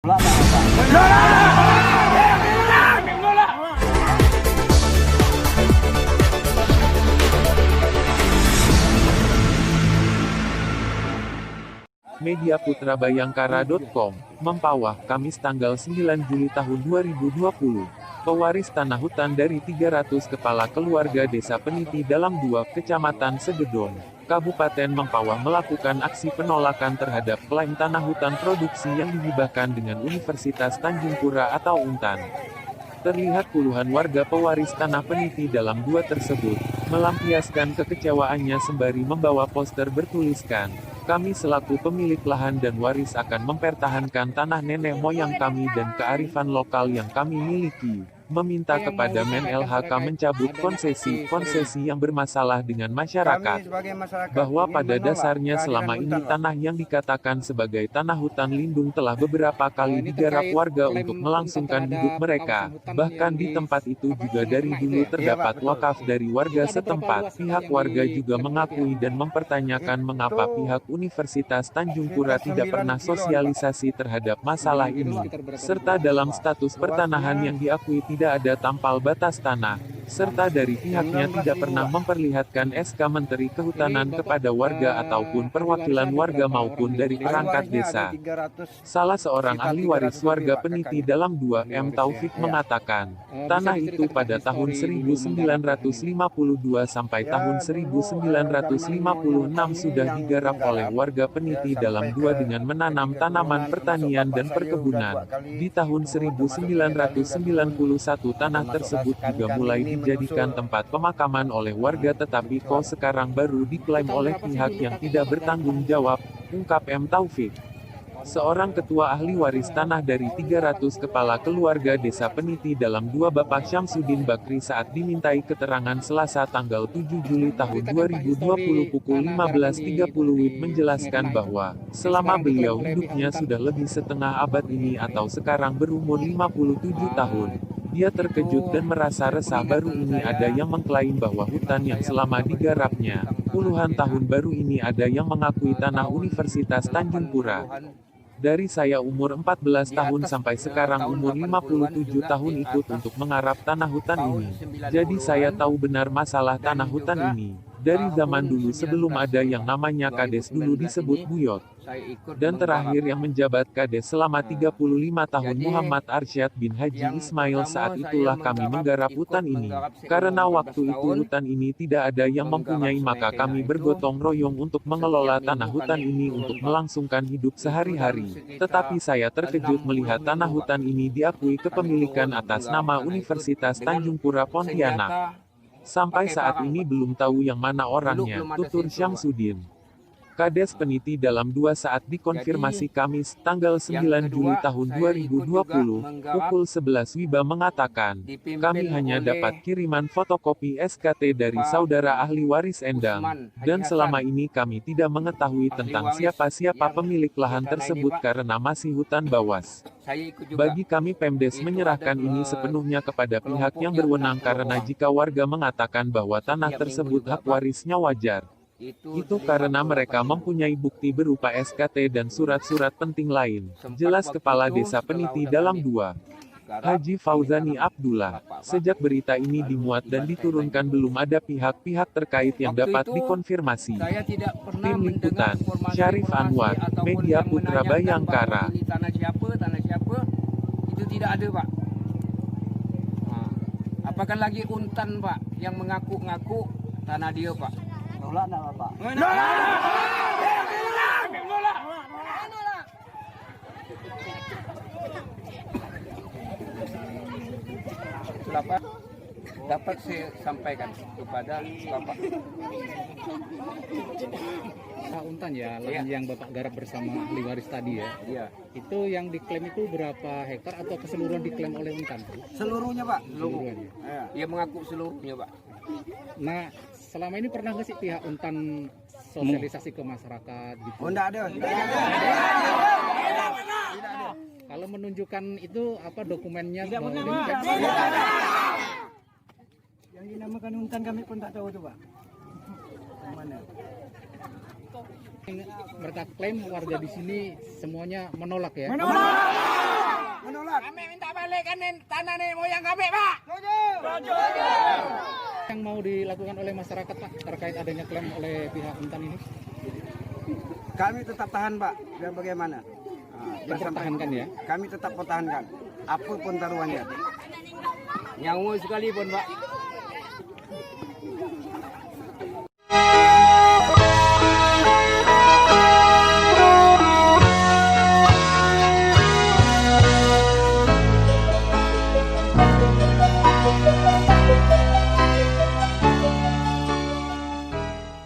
Mediaputrabayangkara.com, Mempawah, Kamis tanggal 9 Juli tahun 2020. Pewaris tanah hutan dari 300 kepala keluarga desa Peniti dalam 2 kecamatan Segedon, Kabupaten Mempawah melakukan aksi penolakan terhadap klaim tanah hutan produksi yang dihibahkan dengan Universitas Tanjung Pura atau UNTAN. Terlihat puluhan warga pewaris tanah Peniti dalam 2 tersebut, melampiaskan kekecewaannya sembari membawa poster bertuliskan, "Kami selaku pemilik lahan dan waris akan mempertahankan tanah nenek moyang kami dan kearifan lokal yang kami miliki." Meminta kepada Men-LHK mencabut konsesi yang bermasalah dengan masyarakat. Bahwa pada dasarnya selama ini tanah yang dikatakan sebagai tanah hutan lindung telah beberapa kali digarap warga untuk melangsungkan hidup mereka. Bahkan di tempat itu juga dari dulu terdapat wakaf dari warga setempat. Pihak warga juga mengakui dan mempertanyakan mengapa pihak Universitas Tanjung Pura tidak pernah sosialisasi terhadap masalah ini. Serta dalam status pertanahan yang diakui tidak ada tampal batas tanah, serta dari pihaknya tidak pernah memperlihatkan SK Menteri Kehutanan kepada warga ataupun perwakilan warga maupun dari perangkat desa. Salah seorang ahli waris warga Peniti dalam 2M Taufik mengatakan, tanah itu pada tahun 1952 sampai tahun 1956 sudah digarap oleh warga Peniti dalam 2 dengan menanam tanaman pertanian dan perkebunan. Di tahun 1991 tanah tersebut juga mulai dijadikan tempat pemakaman oleh warga tetapi kok sekarang baru diklaim oleh pihak yang tidak bertanggung jawab, ungkap M. Taufik. Seorang ketua ahli waris tanah dari 300 kepala keluarga desa Peniti dalam 2 Bapak Syamsuddin Bakri saat dimintai keterangan Selasa tanggal 7 Juli tahun 2020 pukul 15.30 WIB menjelaskan bahwa, selama beliau hidupnya sudah lebih setengah abad ini atau sekarang berumur 57 tahun. Dia terkejut dan merasa resah baru ini ada yang mengklaim bahwa hutan yang selama digarapnya, puluhan tahun baru ini ada yang mengakui tanah Universitas Tanjung Pura. Dari saya umur 14 tahun sampai sekarang umur 57 tahun ikut untuk menggarap tanah hutan ini. Jadi saya tahu benar masalah tanah hutan ini. Dari zaman dulu sebelum ada yang namanya Kades dulu disebut Buyot. Dan terakhir yang menjabat Kades selama 35 tahun Muhammad Arsyad bin Haji Ismail saat itulah kami menggarap hutan ini. Karena waktu itu hutan ini tidak ada yang mempunyai maka kami bergotong royong untuk mengelola tanah hutan ini untuk melangsungkan hidup sehari-hari. Tetapi saya terkejut melihat tanah hutan ini diakui kepemilikan atas nama Universitas Tanjung Pura Pontianak. Sampai saat ini belum tahu yang mana orangnya, tutur Syamsuddin. Kades Peniti dalam 2 saat dikonfirmasi Kamis, tanggal 9 Juli tahun 2020, pukul 11 WIBA mengatakan, kami hanya dapat kiriman fotokopi SKT dari saudara ahli waris Endang, dan selama ini kami tidak mengetahui tentang siapa-siapa pemilik lahan tersebut karena masih hutan bawas. Bagi kami Pemdes menyerahkan ini sepenuhnya kepada pihak yang berwenang karena jika warga mengatakan bahwa tanah tersebut hak warisnya wajar. Itu karena mereka mempunyai bukti berupa SKT dan surat-surat penting lain, jelas Kepala Desa Peniti dalam 2. Haji Fauzani Abdullah. Sejak berita ini dimuat dan diturunkan belum ada pihak-pihak terkait yang dapat dikonfirmasi. Tim Liputan, Syarif Anwar, Mediaputrabayangkara. Tanah siapa, itu tidak ada Pak. Apakah lagi UNTAN Pak, yang mengaku-ngaku tanah dia Pak. Nolak nak Pak? Nolak. Dapat saya sampaikan kepada Bapak. Pak UNTAN ya, lahan yang Bapak garap bersama ahli waris tadi ya. Iya. Itu yang diklaim itu berapa hektar atau keseluruhan diklaim oleh UNTAN? Seluruhnya Pak. Seluruhnya. Dia mengaku seluruhnya Pak. Nah, selama ini pernah nggak sih pihak UNTAN sosialisasi ke masyarakat gitu? Oh, enggak ada. Kalau menunjukkan itu apa dokumennya? Yang dinamakan UNTAN kami pun tak tahu tuh Pak. Mana? Mereka klaim warga di sini semuanya menolak ya? Menolak! kembalikan tanah nenek moyang kami, Pak. Yang mau dilakukan oleh masyarakat Pak terkait adanya klaim oleh pihak Untan ini? Kami tetap tahan, Pak. Biar bagaimana? Dipertahankan ya? Kami tetap pertahankan. Apapun taruhannya. Nyawa sekalipun, Pak.